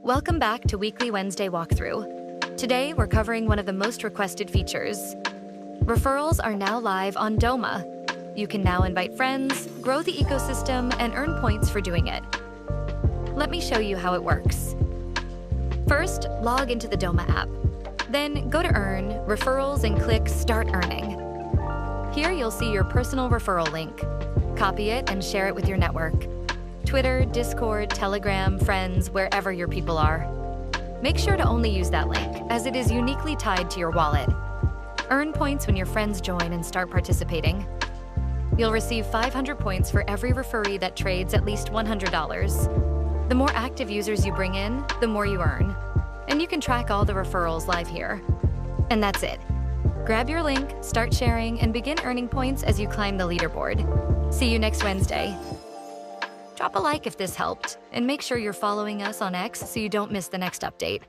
Welcome back to Weekly Wednesday Walkthrough. Today, we're covering one of the most requested features. Referrals are now live on Doma. You can now invite friends, grow the ecosystem, and earn points for doing it. Let me show you how it works. First, log into the Doma app. Then go to Earn, Referrals, and click Start Earning. Here you'll see your personal referral link. Copy it and share it with your network. Twitter, Discord, Telegram, friends, wherever your people are. Make sure to only use that link, as it is uniquely tied to your wallet. Earn points when your friends join and start participating. You'll receive 500 points for every referee that trades at least $100. The more active users you bring in, the more you earn. And you can track all the referrals live here. And that's it. Grab your link, start sharing, and begin earning points as you climb the leaderboard. See you next Wednesday. Drop a like if this helped, and make sure you're following us on X so you don't miss the next update.